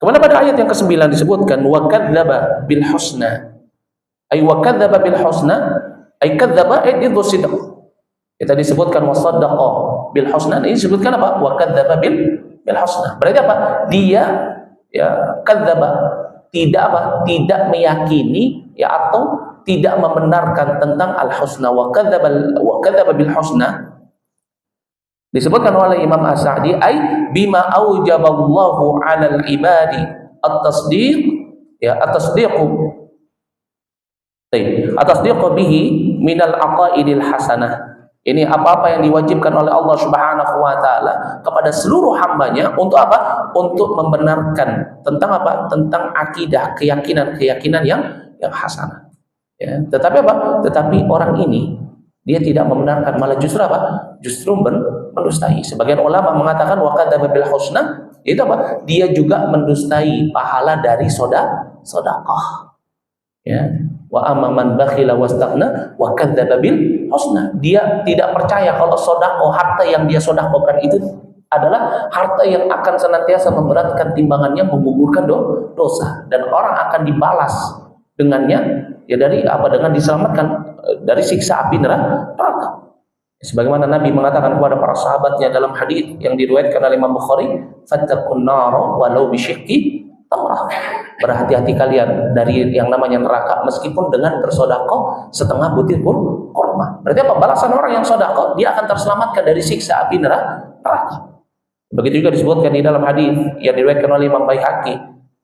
A: Kemudian pada ayat yang ke-9 disebutkan wa kadzdzaba bil husna. Ay wa kadzdzaba bil husna, ay kadzdzaba idzu sidq. Kita disebutkan wa saddaqa bil husna. Ini disebutkan apa? Wa kadzdzaba bil husna. Berarti apa? Dia ya kadzdzaba, tidak meyakini ya atau tidak membenarkan tentang al-husna. Wa kadzdzaba bil husna disebutkan oleh Imam As-Sa'di ay bima aujaballahu 'alal ibadi at-tasdiq ya at-tasdiqu bihi minal aqaidil hasanah. Ini apa-apa yang diwajibkan oleh Allah Subhanahu wa taala kepada seluruh hambanya untuk apa? Untuk membenarkan tentang apa? Tentang akidah, keyakinan yang hasanah. Ya, tetapi apa? Tetapi orang ini dia tidak membenarkan, malah justru apa? Justru mendustai. Sebagian ulama mengatakan wa kadzdzaba bil husna, itu apa? Dia juga mendustai pahala dari sedekah. Ya. Wa amman bakhila wastaghna wa kadzdzaba bil husna. Dia tidak percaya kalau sedekah, harta yang dia sedekahkan itu adalah harta yang akan senantiasa memberatkan timbangannya, menggugurkan dosa, dan orang akan dibalas dengannya ya dari apa? Dengan diselamatkan dari siksa api neraka. Sebagaimana Nabi mengatakan kepada para sahabatnya dalam hadis yang diriwayatkan oleh Imam Bukhari, fattaqun nar walau bisyiqqi tamrah. Berhati-hati kalian dari yang namanya neraka meskipun dengan bersedekah setengah butir kurma. Berarti apa? Balasan orang yang sedekah, dia akan terselamatkan dari siksa api neraka. Begitu juga disebutkan di dalam hadis yang diriwayatkan oleh Imam Baihaqi,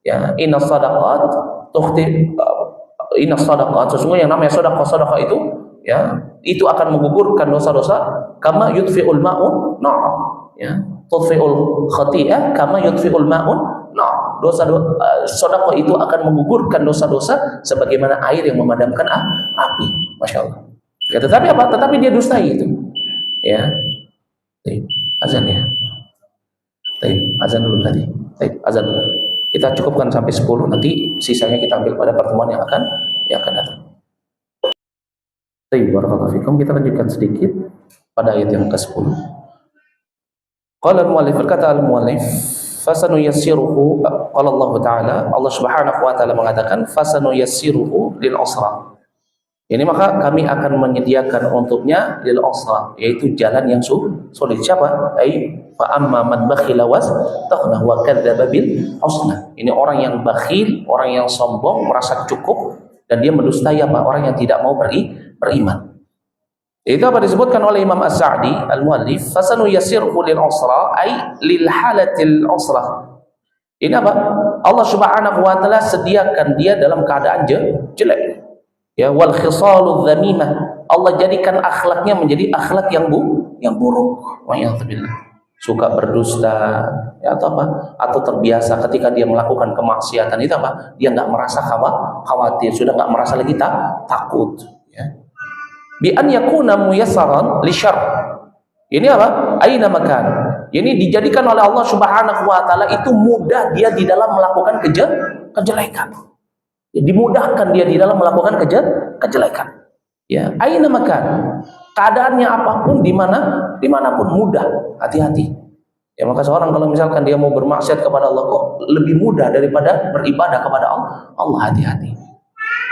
A: ya, inna sadaqat sesungguhnya yang namanya sedekah itu ya itu akan menggugurkan dosa-dosa kama yudfi'ul ma'un nar, ya, tudfi'ul khati'ah kama yudfi'ul ma'un nar. Sedekah itu akan menggugurkan dosa-dosa sebagaimana air yang memadamkan api. Masya Allah. Ya, tetapi apa? Tetapi dia dustai itu. Ya, azan ya. Azan dulu tadi. Azan dulu. Kita cukupkan sampai 10, nanti sisanya kita ambil pada pertemuan yang akan datang. Barakallahu fikum. Kita lanjutkan sedikit pada ayat yang ke-10. Qala al-muallif, berkata al-muallif, fasanuyassiruhu, qala Allah Ta'ala, Allah Subhanahu wa taala mengatakan fasanuyassiruhu lil usra. Ini maka kami akan menyediakan untuknya lil usra, yaitu jalan yang sulit. Siapa? Ai fa amma man bakhila wastaghna wa kadzdzaba bil husna. Ini orang yang bakhil, orang yang sombong, merasa cukup dan dia mendustai apa? Orang yang tidak mau beriman. Itu apa disebutkan oleh Imam As-Sa'di al-Muallif, fasanu yasirhu lil usra ay lil halatil usra. Ini apa? Allah Subhanahu wa taala sediakan dia dalam keadaan jelek. Ya, wal khisaludz dzamimah. Allah jadikan akhlaknya menjadi akhlak yang buruk. Wa'iyadzubillah. Suka berdusta, ya, atau apa? Atau terbiasa ketika dia melakukan kemaksiatan itu apa? Dia nggak merasa khawatir, sudah nggak merasa lagi takut, ya. Bi an yakuna muyassaran li syarr. Ini apa? Aina makan. Ini dijadikan oleh Allah Subhanahu wa taala itu mudah dia di dalam melakukan kejelekan. Ya, dimudahkan dia di dalam melakukan kejelekan. Ya, aina makan. Keadaannya apapun, dimanapun mudah. Hati-hati. Ya, maka seorang kalau misalkan dia mau bermaksiat kepada Allah kok lebih mudah daripada beribadah kepada Allah, hati-hati.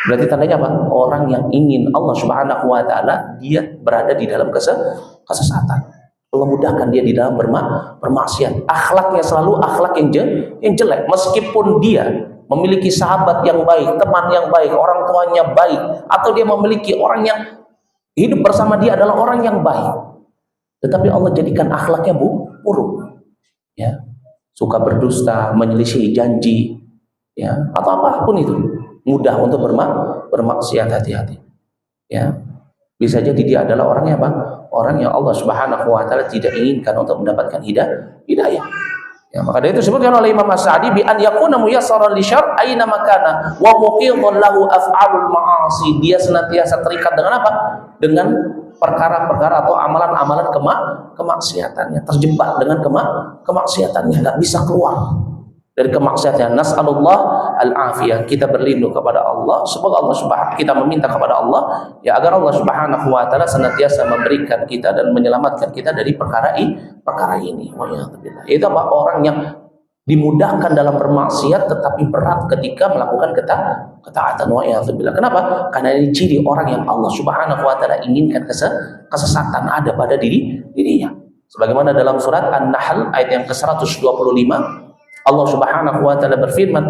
A: Berarti tandanya apa? Orang yang ingin Allah Subhanahu wa taala dia berada di dalam kesesatan. Allah mudahkan dia di dalam bermaksiat. Akhlaknya selalu akhlak yang jelek, meskipun dia memiliki sahabat yang baik, teman yang baik, orang tuanya baik, atau dia memiliki orang yang hidup bersama dia adalah orang yang baik, tetapi Allah jadikan akhlaknya buruk, ya, suka berdusta, menyelisih janji, ya, atau apapun itu, mudah untuk bermaksiat. Hati-hati, ya, bisa jadi dia adalah orangnya apa? Orang yang Allah Subhanahu wa taala tidak inginkan untuk mendapatkan hidayah. Ya, maka dari itu disebutkan oleh Imam As-Sa'di bi an yakuna muyassaran li syarr aina makana wa muqidhan lahu af'alul ma'asi. Dia senantiasa terikat dengan apa? Dengan perkara-perkara atau amalan-amalan kemaksiatannya, terjebak dengan kemaksiatannya, enggak bisa keluar dari kemaksiatan. Nas'alullah al-afiyah. Kita berlindung kepada Allah. Semoga Allah kita meminta kepada Allah ya agar Allah Subhanahu wa taala senantiasa memberikan kita dan menyelamatkan kita dari perkara ini. Wa'iyadzubillah. Itu apa? Orang yang dimudahkan dalam bermaksiat tetapi berat ketika melakukan ketaatan. Wa'iyadzubillah. Kenapa? Karena ini ciri orang yang Allah Subhanahu wa taala inginkan kesesatan ada pada dirinya. Sebagaimana dalam surat An-Nahl ayat yang ke-125 Allah Subhanahu wa taala berfirman,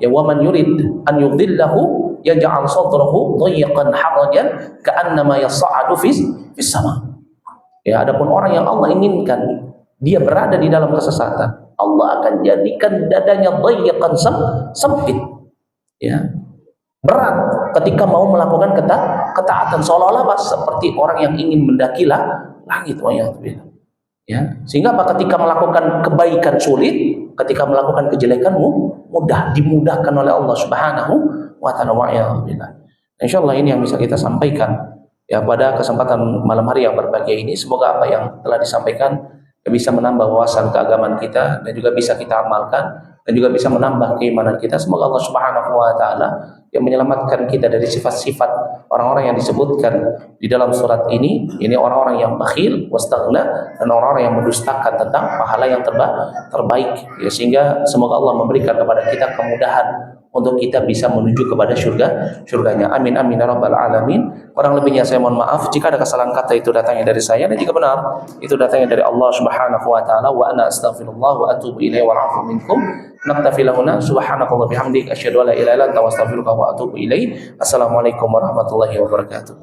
A: ya wa man yurid an yudhillahu yaj'al sadrahu dhayyqan harajan ka'annama yas'adu fis sama. Ya, adapun orang yang Allah inginkan dia berada di dalam kesesatan, Allah akan jadikan dadanya dhayyqan sempit. Ya. Berat ketika mau melakukan ketaatan, seolah-olah seperti orang yang ingin mendaki langit. Ya, sehingga apa? Ketika melakukan kebaikan sulit, ketika melakukan kejelekan mudah, dimudahkan oleh Allah Subhanahu wa taala. Insyaallah ini yang bisa kita sampaikan ya pada kesempatan malam hari yang berbahagia ini. Semoga apa yang telah disampaikan bisa menambah wawasan keagamaan kita dan juga bisa kita amalkan dan juga bisa menambah keimanan kita. Semoga Allah Subhanahu wa taala yang menyelamatkan kita dari sifat-sifat orang-orang yang disebutkan di dalam surat ini orang-orang yang bakhil, wastaghna, dan orang-orang yang mendustakan tentang pahala yang terbaik ya, sehingga semoga Allah memberikan kepada kita kemudahan untuk kita bisa menuju kepada surganya. Amin amin ya rabbal alamin. Kurang lebihnya saya mohon maaf jika ada kesalahan kata itu datangnya dari saya, dan jika benar itu datangnya dari Allah Subhanahu wa taala. Wa ana astaghfirullah wa atubu ilaihi wa a'fu minkum. Naktafi lahuna subhanakallah bihamdik asyhadu an la ilaha illa anta astaghfiruka wa atubu ilaihi. Assalamualaikum warahmatullahi wabarakatuh.